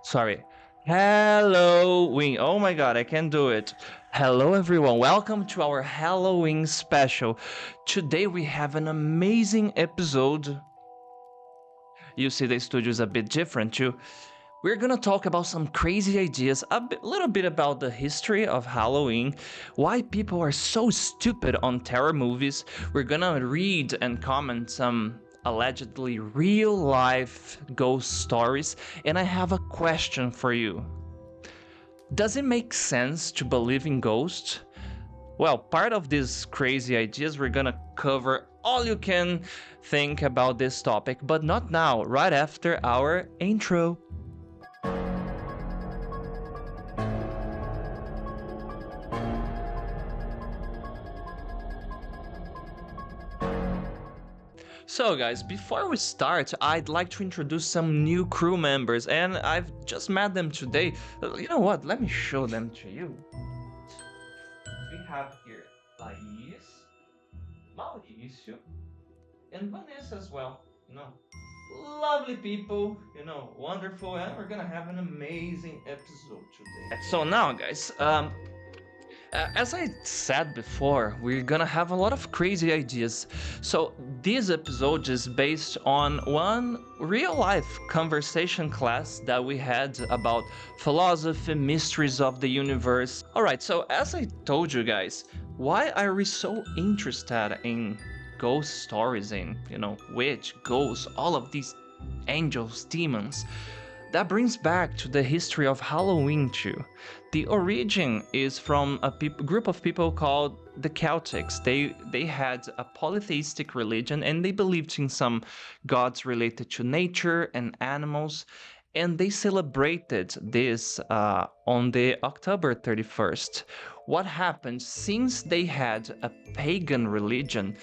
Sorry. Halloween. Oh my god, I can't do it. Hello everyone, welcome to our Halloween special. Today we have an amazing episode. You see the studio is a bit different too. We're gonna talk about some crazy ideas, little bit about the history of Halloween, why people are so stupid on terror movies. We're gonna read and comment some allegedly real life ghost stories, and I have a question for you. Does it make sense to believe in ghosts? Well, part of these crazy ideas, we're gonna cover all you can think about this topic, but not now, right after our intro. So guys, before we start, I'd like to introduce some new crew members, and I've just met them today. You know what, let me show them to you. We have here Laís, Maurício, and Vanessa as well, lovely people, wonderful, and we're gonna have an amazing episode today. So now guys, as I said before, we're gonna have a lot of crazy ideas. So this episode is based on one real life conversation class that we had about philosophy, mysteries of the universe. Alright, so as I told you guys, why are we so interested in ghost stories and, witch, ghosts, all of these angels, demons? That brings back to the history of Halloween too. The origin is from a group of people called the Celtics. They had a polytheistic religion and they believed in some gods related to nature and animals, and they celebrated this on the October 31st. What happened, since they had a pagan religion,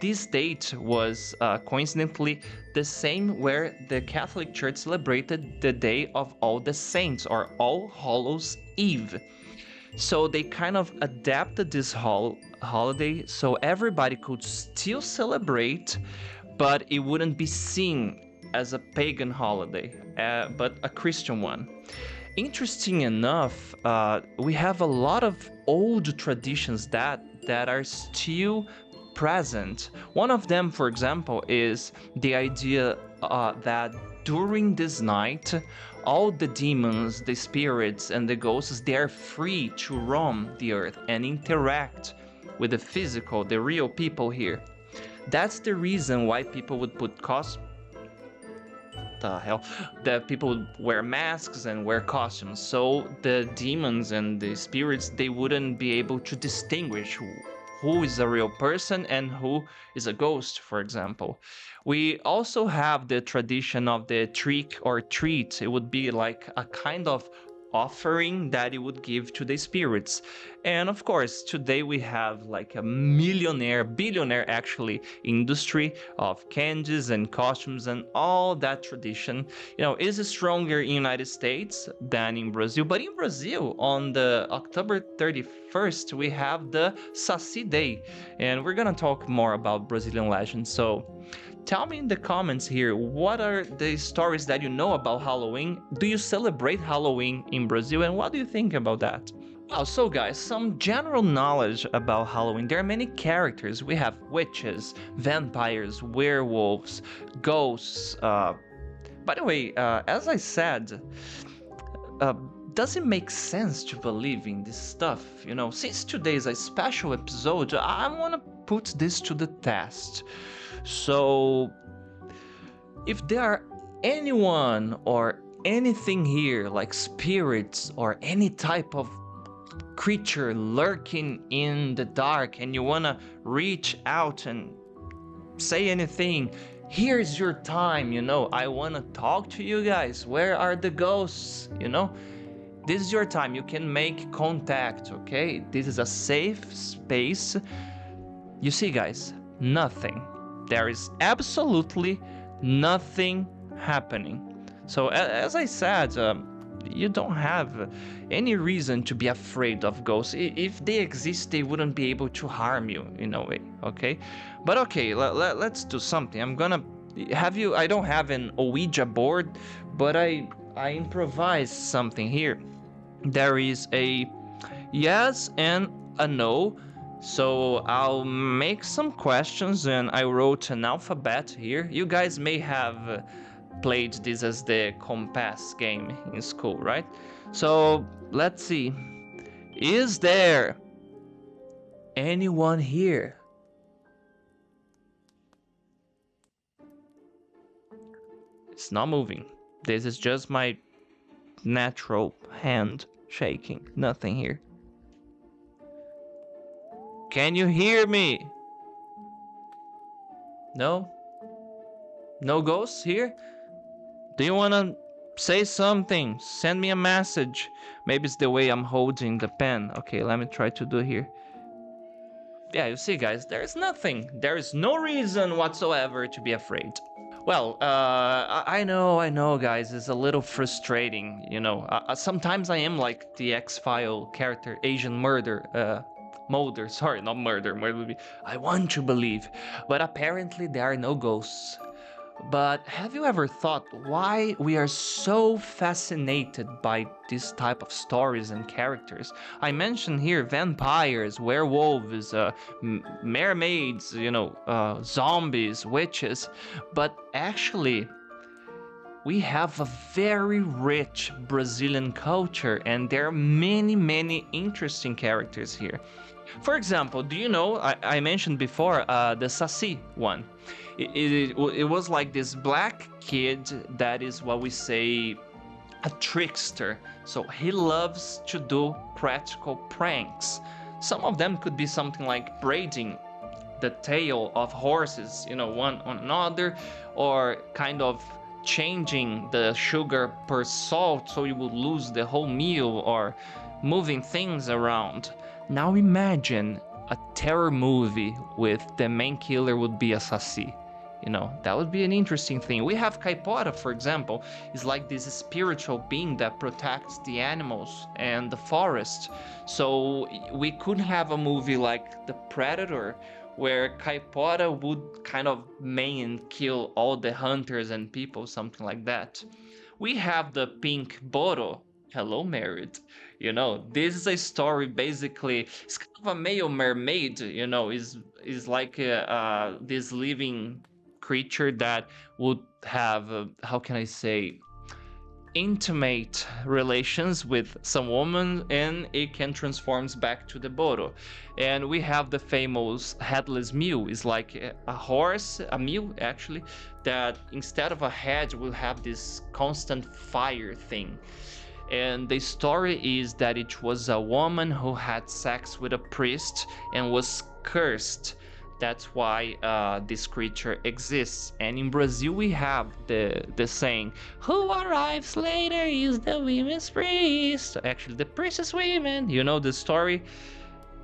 this date was coincidentally the same where the Catholic Church celebrated the Day of All the Saints, or All Hallows Eve. So they kind of adapted this holiday so everybody could still celebrate, but it wouldn't be seen as a pagan holiday, but a Christian one. Interesting enough, we have a lot of old traditions that are still present. One of them, for example, is the idea that during this night, all the demons, the spirits, and the ghosts, they are free to roam the earth and interact with the physical, the real people here. That's the reason why people would put that people would wear masks and wear costumes, so the demons and the spirits, they wouldn't be able to distinguish who is a real person and who is a ghost, for example. We also have the tradition of the trick or treat. It would be like a kind of offering that it would give to the spirits. And of course, today we have like a billionaire actually, industry of candies and costumes, and all that tradition, is stronger in United States than in Brazil. But in Brazil, on the October 31st, we have the Saci Day, and we're gonna talk more about Brazilian legends. So tell me in the comments here, what are the stories that you know about Halloween? Do you celebrate Halloween in Brazil, and what do you think about that? Well, so guys, some general knowledge about Halloween. There are many characters. We have witches, vampires, werewolves, ghosts. By the way, as I said, does it make sense to believe in this stuff? Since today is a special episode, I want to put this to the test. So, if there are anyone or anything here, like spirits or any type of creature lurking in the dark, and you wanna reach out and say anything, here's your time, I wanna talk to you guys. Where are the ghosts? This is your time. You can make contact, okay? This is a safe space. You see, guys, nothing. There is absolutely nothing happening. So as I said, you don't have any reason to be afraid of ghosts. If they exist, they wouldn't be able to harm you in a way, okay? But okay, let's do something. I'm gonna Have you? I don't have an Ouija board, but I improvised something here. There is a yes and a no. So I'll make some questions and I wrote an alphabet here. You guys may have played this as the compass game in school, right? So let's see. Is there anyone here? It's not moving. This is just my natural hand shaking. Nothing here. Can you hear me? No? No ghosts here? Do you wanna say something? Send me a message. Maybe it's the way I'm holding the pen. Okay, let me try to do here. Yeah, you see, guys, there's nothing. There is no reason whatsoever to be afraid. Well, I know, guys, it's a little frustrating, you know. Sometimes I am like the X-File character, Asian Mulder, sorry, not murder would be, I want to believe, but apparently there are no ghosts. But have you ever thought why we are so fascinated by this type of stories and characters? I mentioned here vampires, werewolves, mermaids, you know, zombies, witches, but actually we have a very rich Brazilian culture and there are many interesting characters here. For example, do you know, I mentioned before the Saci one. It was like this black kid that is what we say a trickster. So he loves to do practical pranks. Some of them could be something like braiding the tail of horses, you know, one on another, or kind of changing the sugar per salt so you would lose the whole meal, or moving things around. Now imagine a terror movie with the main killer would be a Saci. You know, that would be an interesting thing. We have Caipora, for example, is like this spiritual being that protects the animals and the forest. So we could have a movie like The Predator, where Caipora would kind of maim and kill all the hunters and people, something like that. We have the Pink Boro. Hello, Married. You know, this is a story basically, it's kind of a male mermaid, you know, is like this living creature that would have, how can I say, intimate relations with some woman and it can transforms back to the Boro. And we have the famous headless mule. Is like a horse, a mule actually, that instead of a head will have this constant fire thing. And the story is that it was a woman who had sex with a priest and was cursed. That's why this creature exists. And in Brazil we have the saying, who arrives later is the women's priest. Actually, the priest is women. You know the story.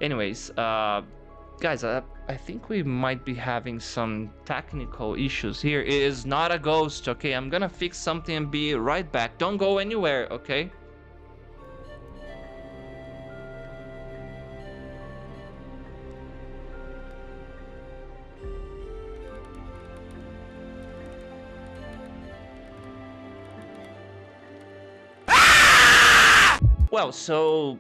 Anyways, guys, I think we might be having some technical issues here. It is not a ghost, okay? I'm gonna fix something and be right back. Don't go anywhere, okay? Well, so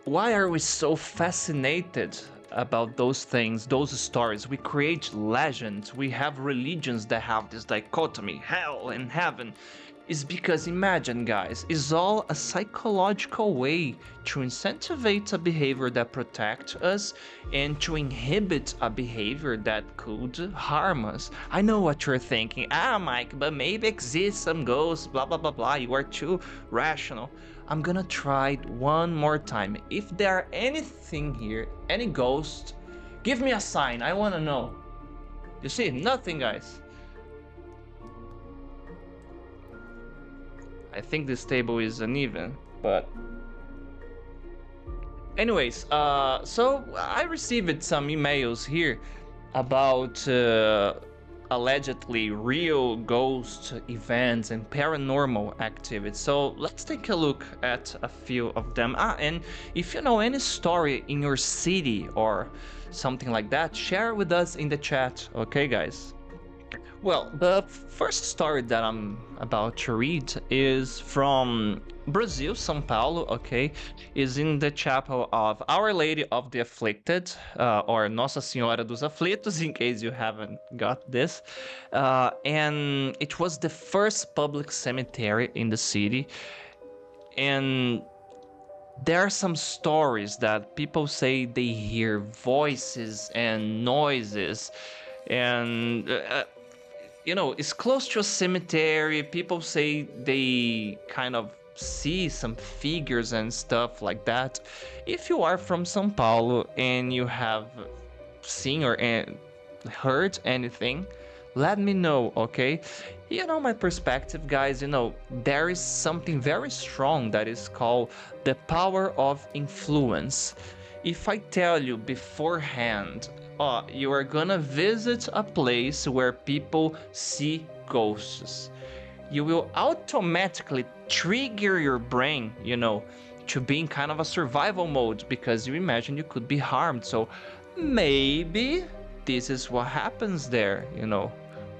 why are we so fascinated about those things, those stories? We create legends, we have religions that have this dichotomy, hell and heaven. Is because, imagine guys, it's all a psychological way to incentivize a behavior that protects us and to inhibit a behavior that could harm us. I know what you're thinking, Mike, but maybe exists some ghosts, blah blah blah blah, you are too rational. I'm gonna try it one more time. If there are anything here, any ghost, give me a sign, I wanna know. You see, nothing guys. I think this table is uneven, but anyways, so I received some emails here about allegedly real ghost events and paranormal activity. So let's take a look at a few of them. And if you know any story in your city or something like that, share with us in the chat, okay guys? Well, the first story that I'm about to read is from Brazil, São Paulo, okay? Is in the chapel of Our Lady of the Afflicted, or Nossa Senhora dos Aflitos, in case you haven't got this. And it was the first public cemetery in the city. And there are some stories that people say they hear voices and noises, and it's close to a cemetery. People say they kind of see some figures and stuff like that. If you are from São Paulo and you have seen or heard anything, let me know, okay? My perspective, guys, there is something very strong that is called the power of influence. If I tell you beforehand, you are gonna visit a place where people see ghosts, you will automatically trigger your brain, to be in kind of a survival mode because you imagine you could be harmed. So maybe this is what happens there,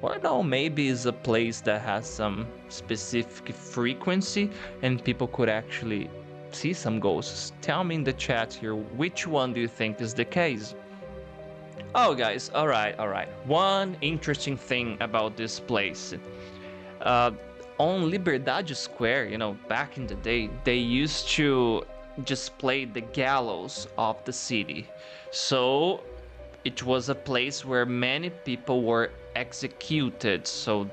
Or no, maybe it's a place that has some specific frequency and people could actually see some ghosts. Tell me in the chat here, which one do you think is the case? Oh, guys, all right. One interesting thing about this place. On Liberdade Square, back in the day, they used to display the gallows of the city. So it was a place where many people were executed. So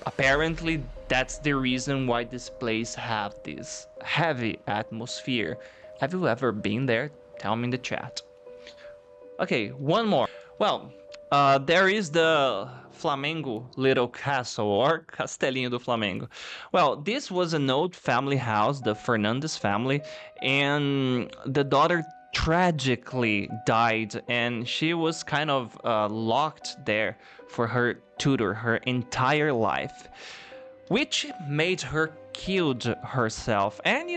apparently that's the reason why this place have this heavy atmosphere. Have you ever been there? Tell me in the chat. Okay, one more. Well, there is the Flamingo little castle, or Castelinho do Flamengo. Well, this was an old family house, the Fernandes family, and the daughter tragically died, and she was kind of locked there for her tutor her entire life, which made her killed herself. And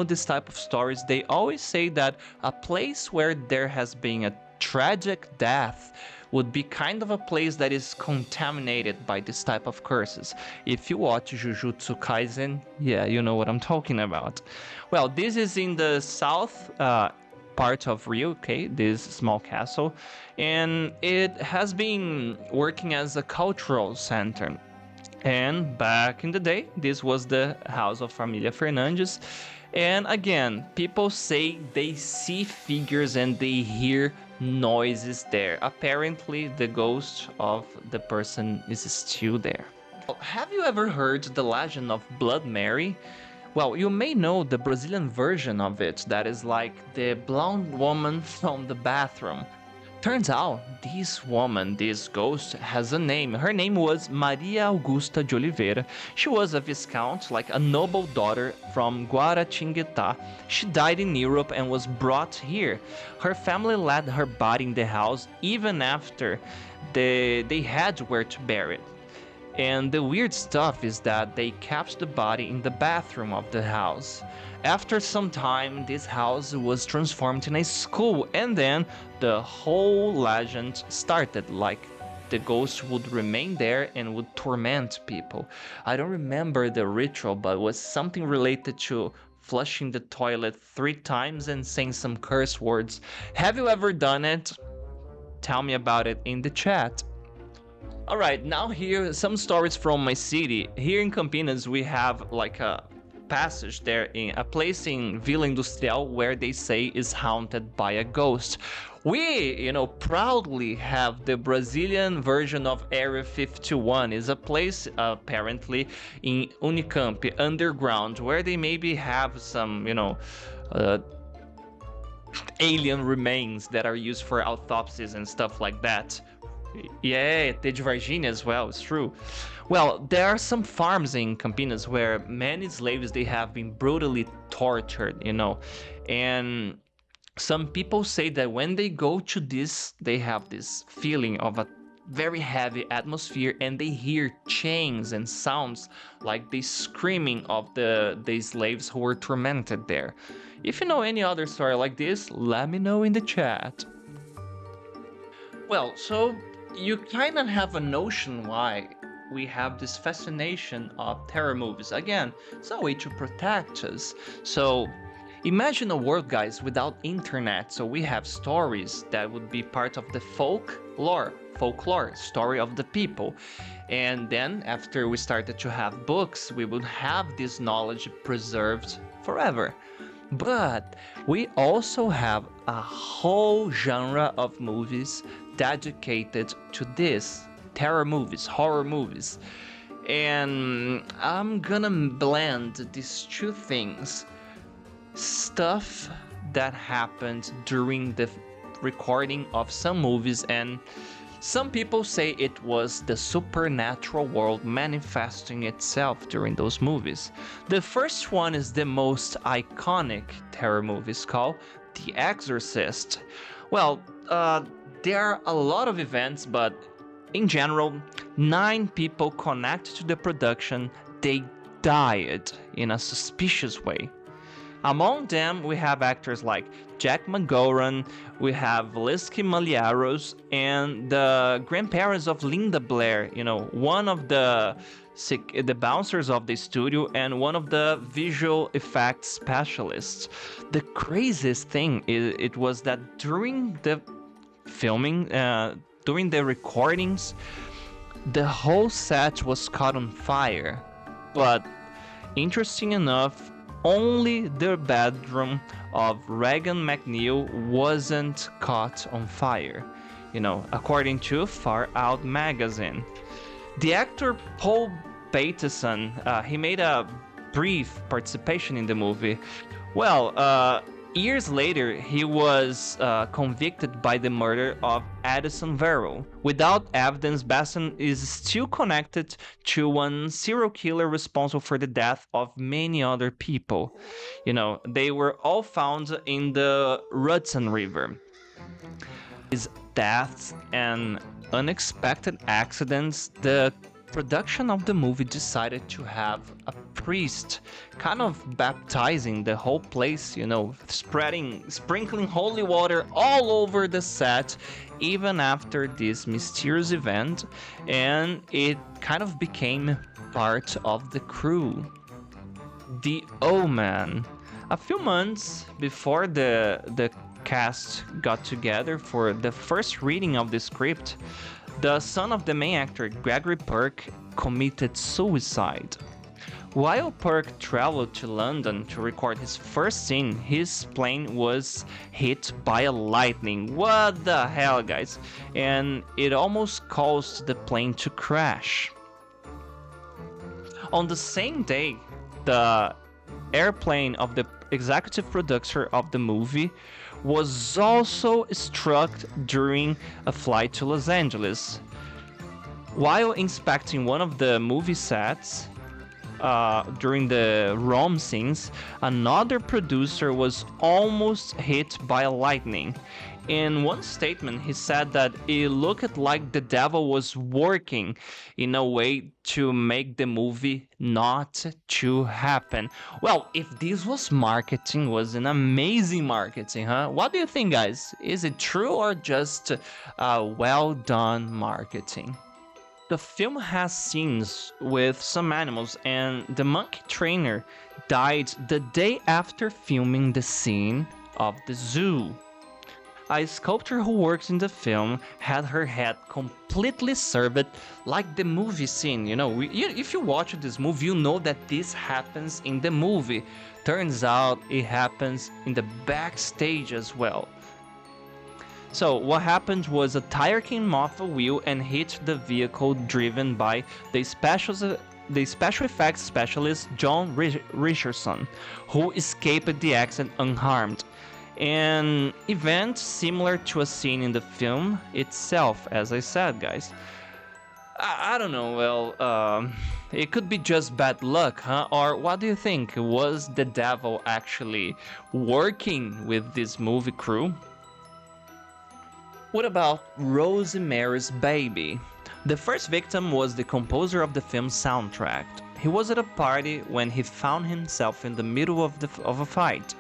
this type of stories, they always say that a place where there has been a tragic death would be kind of a place that is contaminated by this type of curses. If you watch Jujutsu Kaisen, yeah, you know what I'm talking about. Well, this is in the south part of Rio, okay, this small castle, and it has been working as a cultural center. And back in the day, this was the house of Família Fernandes. And again, people say they see figures and they hear noises there. Apparently, the ghost of the person is still there. Have you ever heard the legend of Blood Mary? Well, you may know the Brazilian version of it, that is like the blonde woman from the bathroom. Turns out, this ghost, has a name. Her name was Maria Augusta de Oliveira. She was a viscount, like a noble daughter from Guaratinguetá. She died in Europe and was brought here. Her family led her body in the house even after they had where to bury it. And the weird stuff is that they kept the body in the bathroom of the house. After some time, this house was transformed in a school, and then the whole legend started, like the ghost would remain there and would torment people. I don't remember the ritual, but it was something related to flushing the toilet 3 times and saying some curse words. Have you ever done it? Tell me about it in the chat. Alright, now here some stories from my city. Here in Campinas we have like a passage there in a place in Vila Industrial where they say is haunted by a ghost. We, proudly have the Brazilian version of Area 51. Is a place apparently in Unicamp underground where they maybe have some, alien remains that are used for autopsies and stuff like that. Yeah, the Virginia as well, it's true. Well, there are some farms in Campinas where many slaves, they have been brutally tortured, and some people say that when they go to this, they have this feeling of a very heavy atmosphere and they hear chains and sounds like the screaming of the slaves who were tormented there. If you know any other story like this, let me know in the chat. Well, so you kind of have a notion why we have this fascination of terror movies. Again, it's a way to protect us. So imagine a world, guys, without internet. So we have stories that would be part of the folklore story of the people. And then after we started to have books, we would have this knowledge preserved forever. But we also have a whole genre of movies dedicated to this, terror movies, horror movies. And I'm gonna blend these two things. Stuff that happened during the recording of some movies, and some people say it was the supernatural world manifesting itself during those movies. The first one is the most iconic terror movie, called The Exorcist. Well, there are a lot of events, but in general, 9 people connected to the production, they died in a suspicious way. Among them, we have actors like Jack McGowan, we have Valisky Maliaros, and the grandparents of Linda Blair, one of the bouncers of the studio and one of the visual effects specialists. The craziest thing it was that during the filming, during the recordings, the whole set was caught on fire. But interesting enough, only the bedroom of Regan McNeil wasn't caught on fire, according to Far Out magazine. The actor Paul Bateson, he made a brief participation in the movie. Well, years later, he was convicted by the murder of Addison Verrill. Without evidence, Basson is still connected to one serial killer responsible for the death of many other people. They were all found in the Hudson River. His deaths and unexpected accidents, the production of the movie decided to have a priest kind of baptizing the whole place, sprinkling holy water all over the set, even after this mysterious event, and it kind of became part of the crew. The Omen. A few months before the cast got together for the first reading of the script, the son of the main actor, Gregory Peck, committed suicide. While Peck traveled to London to record his first scene, his plane was hit by a lightning. What the hell, guys? And it almost caused the plane to crash. On the same day, the airplane of the executive producer of the movie was also struck during a flight to Los Angeles. While inspecting one of the movie sets, during the Rome scenes, another producer was almost hit by lightning. In one statement, he said that it looked like the devil was working in a way to make the movie not to happen. Well, if this was marketing, was an amazing marketing, huh? What do you think, guys? Is it true or just well done marketing? The film has scenes with some animals, and the monkey trainer died the day after filming the scene of the zoo. A sculptor who works in the film had her head completely severed like the movie scene. If you watch this movie, you know that this happens in the movie. Turns out it happens in the backstage as well. So what happened was a tire came off a wheel and hit the vehicle driven by the special effects specialist John Richardson, who escaped the accident unharmed. An event similar to a scene in the film itself, as I said, guys. I don't know, well, it could be just bad luck, huh? Or what do you think? Was the devil actually working with this movie crew? What about Rosemarys Baby? The first victim was the composer of the film's soundtrack. He was at a party when he found himself in the middle of a fight.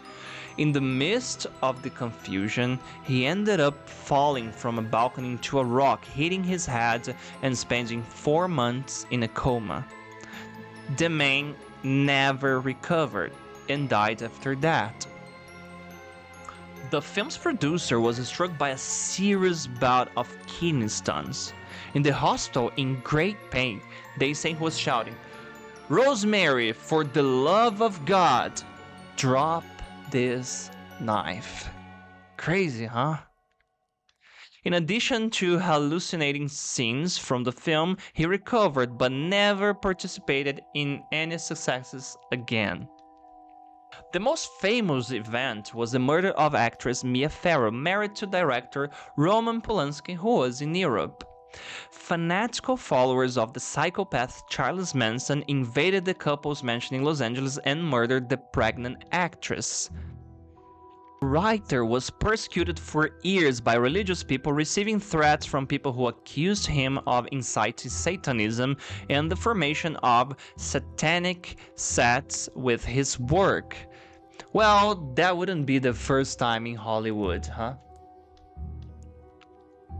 In the midst of the confusion, he ended up falling from a balcony into a rock, hitting his head and spending 4 months in a coma. The man never recovered and died after that. The film's producer was struck by a serious bout of kidney stones. In the hospital, in great pain, they say he was shouting, "Rosemary, for the love of God, drop this knife." Crazy, huh? In addition to hallucinating scenes from the film, he recovered but never participated in any successes again. The most famous event was the murder of actress Mia Farrow, married to director Roman Polanski, who was in Europe. Fanatical followers of the psychopath Charles Manson invaded the couple's mansion in Los Angeles and murdered the pregnant actress. The writer was persecuted for years by religious people, receiving threats from people who accused him of inciting Satanism and the formation of satanic sects with his work. Well, that wouldn't be the first time in Hollywood, huh?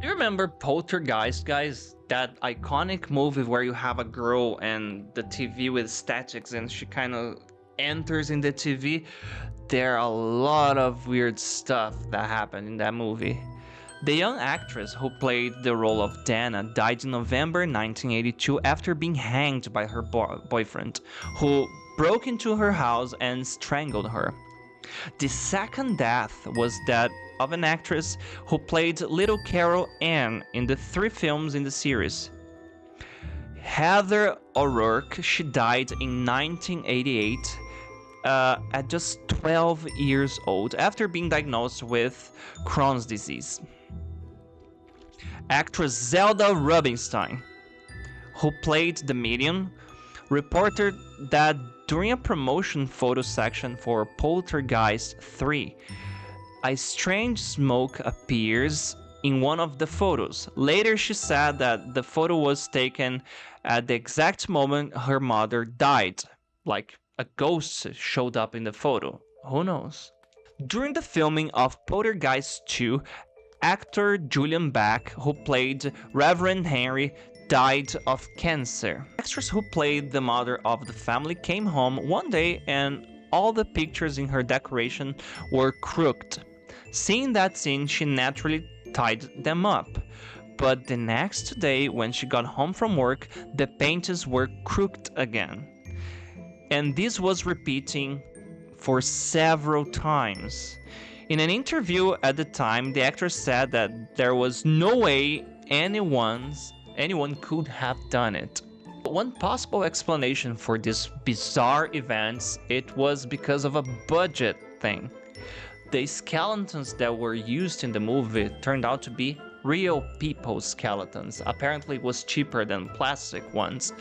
You remember Poltergeist, guys? That iconic movie where you have a girl and the TV with statics and she kind of enters in the TV? There are a lot of weird stuff that happened in that movie. The young actress who played the role of Dana died in November 1982 after being hanged by her boyfriend, who broke into her house and strangled her. The second death was that of an actress who played little Carol Ann in the 3 films in the series. Heather O'Rourke, she died in 1988 at just 12 years old after being diagnosed with Crohn's disease. Actress Zelda Rubinstein, who played the medium, reported that during a promotion photo section for Poltergeist 3, a strange smoke appears in one of the photos. Later, she said that the photo was taken at the exact moment her mother died, like a ghost showed up in the photo. Who knows? During the filming of Poltergeist 2, actor Julian Beck, who played Reverend Henry, died of cancer. The actress who played the mother of the family came home one day and all the pictures in her decoration were crooked. Seeing that scene, she naturally tied them up. But the next day, when she got home from work, the paintings were crooked again. And this was repeating for several times. In an interview at the time, the actress said that there was no way anyone could have done it. One possible explanation for these bizarre events, it was because of a budget thing. The skeletons that were used in the movie turned out to be real people's skeletons. Apparently it was cheaper than plastic ones.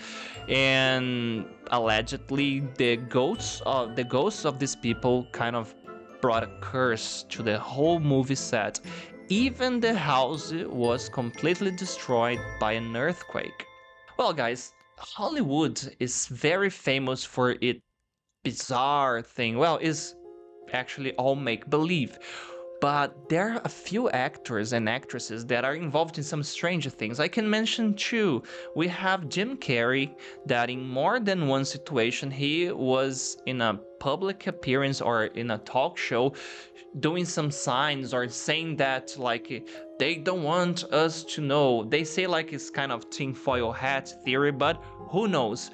And allegedly the ghosts of these people kind of brought a curse to the whole movie set. Even the house was completely destroyed by an earthquake. Well, guys, Hollywood is very famous for its bizarre thing. Well, it's actually all make-believe. But there are a few actors and actresses that are involved in some strange things. I can mention 2. We have Jim Carrey, that in more than one situation, he was in a public appearance or in a talk show doing some signs or saying that like they don't want us to know. They say like it's kind of tinfoil hat theory, but who knows?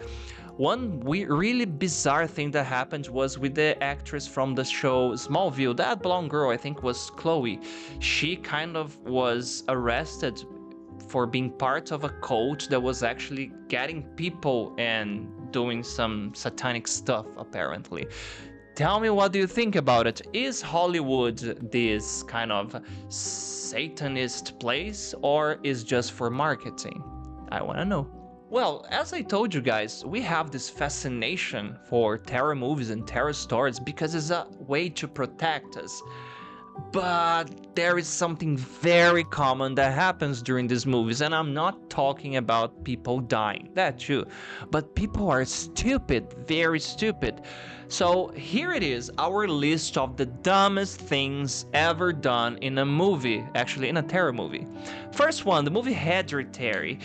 One really bizarre thing that happened was with the actress from the show Smallville. That blonde girl, I think was Chloe. She kind of was arrested for being part of a cult that was actually getting people and doing some satanic stuff, apparently. Tell me, what do you think about it? Is Hollywood this kind of Satanist place, or is just for marketing? I want to know. Well, as I told you guys, we have this fascination for terror movies and terror stories because it's a way to protect us. But there is something very common that happens during these movies, and I'm not talking about people dying, that too, but people are stupid, very stupid. So here it is, our list of the dumbest things ever done in a movie, actually in a terror movie. First one, the movie Hereditary.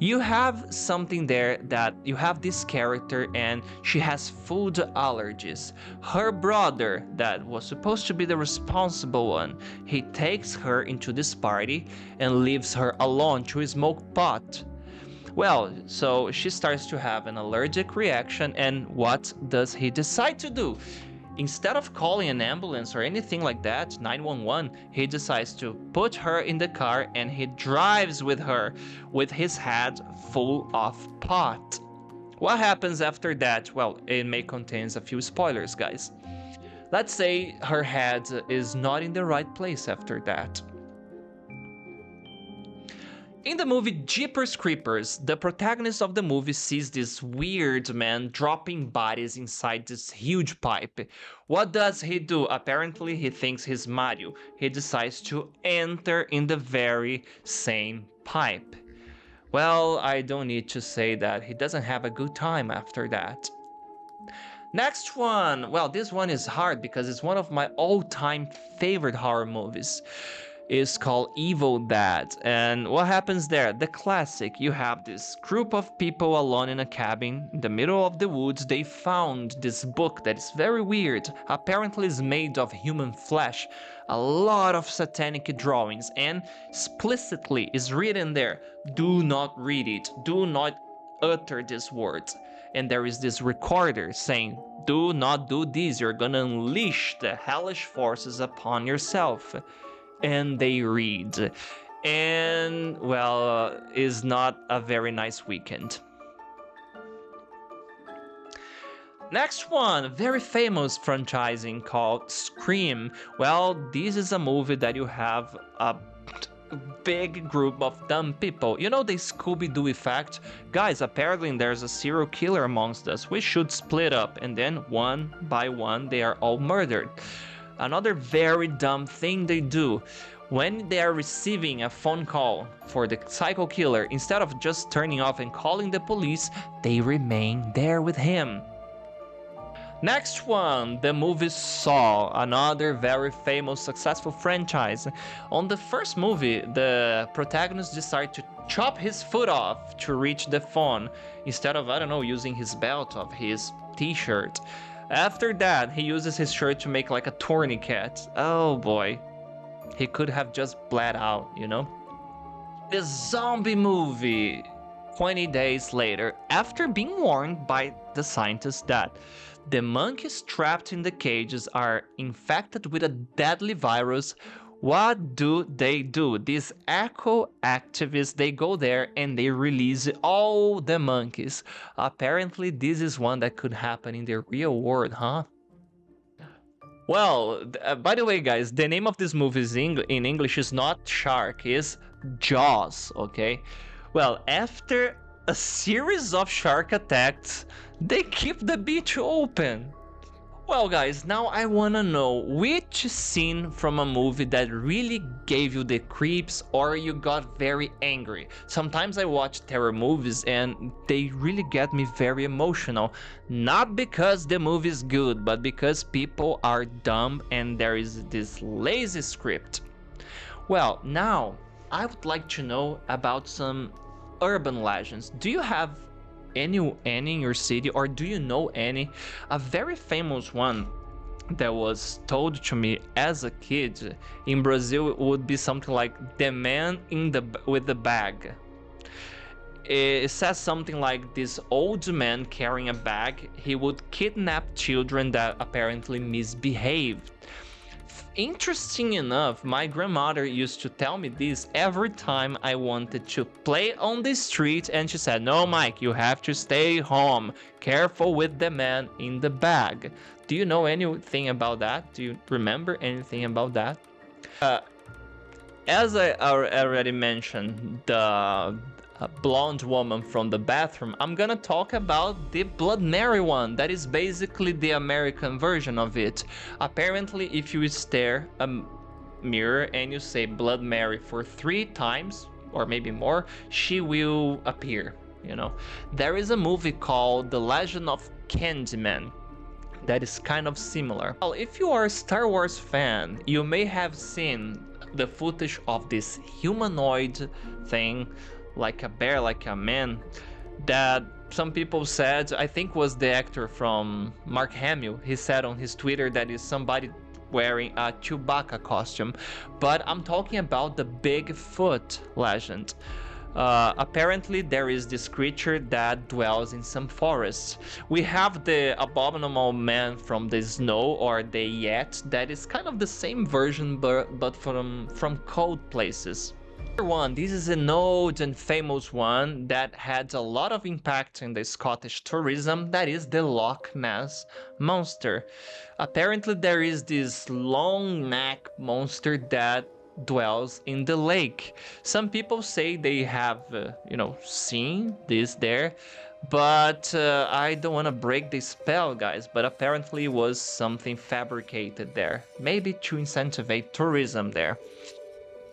You have something there that you have this character and she has food allergies. Her brother, that was supposed to be the responsible one, he takes her into this party and leaves her alone to smoke pot. Well, so she starts to have an allergic reaction, and what does he decide to do? Instead of calling an ambulance or anything like that, 911, he decides to put her in the car and he drives with her with his head full of pot. What happens after that? Well, it may contain a few spoilers, guys. Let's say her head is not in the right place after that. In the movie Jeepers Creepers, the protagonist of the movie sees this weird man dropping bodies inside this huge pipe. What does he do? Apparently he thinks he's Mario. He decides to enter in the very same pipe. Well, I don't need to say that he doesn't have a good time after that. Next one. Well, this one is hard because it's one of my all-time favorite horror movies. Is called Evil Dead. And what happens there? The classic. You have this group of people alone in a cabin in the middle of the woods. They found this book that is very weird. Apparently is made of human flesh. A lot of satanic drawings, and explicitly is written there, do not read it. Do not utter these words. And there is this recorder saying, do not do this. You're gonna unleash the hellish forces upon yourself. And they read, and well, is not a very nice weekend. Next one, very famous franchising called Scream. Well, this is a movie that you have a big group of dumb people. You know the Scooby-Doo effect? Guys, apparently there's a serial killer amongst us. We should split up, and then one by one they are all murdered. Another very dumb thing they do, when they are receiving a phone call for the psycho killer, instead of just turning off and calling the police, they remain there with him. Next one, the movie Saw, another very famous, successful franchise. On the first movie, the protagonist decided to chop his foot off to reach the phone, instead of, I don't know, using his belt of his t-shirt. After that, he uses his shirt to make like a tourniquet. Oh boy. He could have just bled out, you know? The zombie movie. 20 days later, after being warned by the scientists that the monkeys trapped in the cages are infected with a deadly virus, what do? These eco activists, they go there and they release all the monkeys. Apparently this is one that could happen in the real world, huh? Well, by the way, guys, the name of this movie is in English is not Shark, it's Jaws, okay? Well, after a series of shark attacks, they keep the beach open. Well, guys, now I wanna know which scene from a movie that really gave you the creeps or you got very angry. Sometimes I watch terror movies and they really get me very emotional. Not because the movie is good, but because people are dumb and there is this lazy script. Well, now I would like to know about some urban legends. Do you have any in your city, or do you know any? A very famous one that was told to me as a kid in Brazil would be something like the man with the bag. It says something like this old man carrying a bag, he would kidnap children that apparently misbehaved. Interesting enough, my grandmother used to tell me this every time I wanted to play on the street, and she said, no, Mike, you have to stay home. Careful with the man in the bag. Do you know anything about that? Do you remember anything about that? As I already mentioned, the blonde woman from the bathroom, I'm gonna talk about the Blood Mary one. That is basically the American version of it. Apparently, if you stare mirror and you say Blood Mary for 3 times, or maybe more, she will appear, you know. There is a movie called The Legend of Candyman that is kind of similar. Well, if you are a Star Wars fan, you may have seen the footage of this humanoid thing, like a bear, like a man, that some people said, I think was the actor from Mark Hamill, he said on his Twitter that is somebody wearing a Chewbacca costume. But I'm talking about the Bigfoot legend. Apparently there is this creature that dwells in some forests. We have the abominable man from the snow, or the Yet, that is kind of the same version but from cold places. One, this is an old and famous one that had a lot of impact in the Scottish tourism, that is the Loch Ness monster. Apparently there is this long neck monster that dwells in the lake. Some people say they have, seen this there, but I don't want to break the spell, guys, but apparently it was something fabricated there, maybe to incentivize tourism there.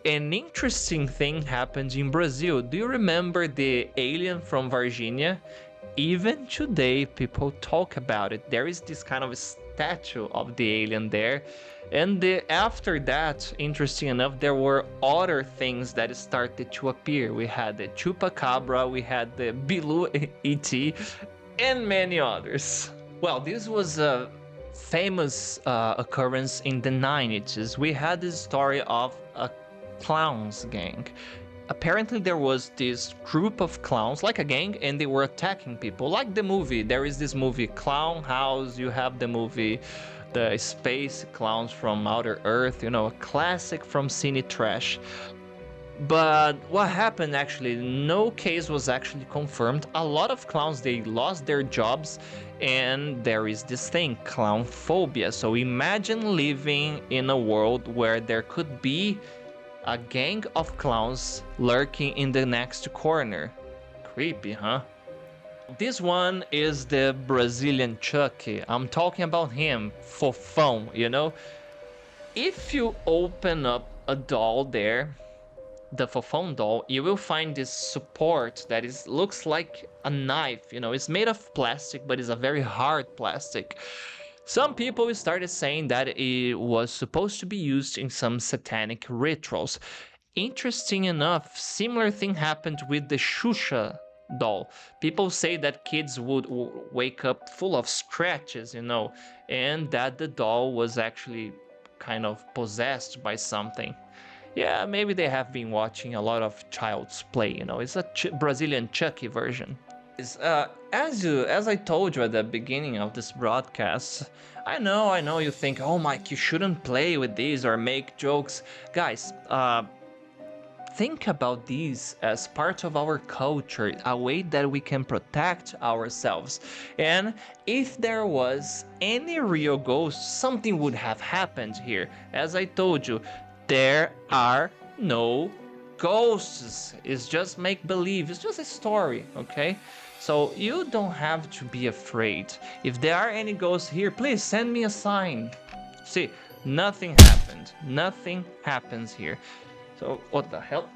An interesting thing happened in Brazil. Do you remember the alien from Virginia? Even today, people talk about it. There is this kind of statue of the alien there. And after that, interesting enough, there were other things that started to appear. We had the Chupacabra, we had the Bilu ET, and many others. Well, this was a famous occurrence in the 90s. We had this story of a clowns gang. Apparently there was this group of clowns, like a gang, and they were attacking people, like the movie. There is this movie Clown House, you have the movie The Space Clowns from Outer Earth, a classic from cine trash. But what happened actually, no case was actually confirmed. A lot of clowns, they lost their jobs, and there is this thing, clown phobia. So imagine living in a world where there could be a gang of clowns lurking in the next corner. Creepy, huh? This one is the Brazilian Chucky. I'm talking about him, Fofão, If you open up a doll there, the Fofão doll, you will find this support that looks like a knife, It's made of plastic, but it's a very hard plastic. Some people started saying that it was supposed to be used in some satanic rituals. Interesting enough, similar thing happened with the Xuxa doll. People say that kids would wake up full of scratches, and that the doll was actually kind of possessed by something. Yeah, maybe they have been watching a lot of Child's Play, It's a Brazilian Chucky version. As I told you at the beginning of this broadcast, I know you think, oh Mike, you shouldn't play with these or make jokes. Guys, think about these as part of our culture, a way that we can protect ourselves. And if there was any real ghost, something would have happened here. As I told you, there are no ghosts. It's just make-believe. It's just a story, okay? So you don't have to be afraid. If there are any ghosts here, please send me a sign. See, nothing happened. Nothing happens here. So what the hell?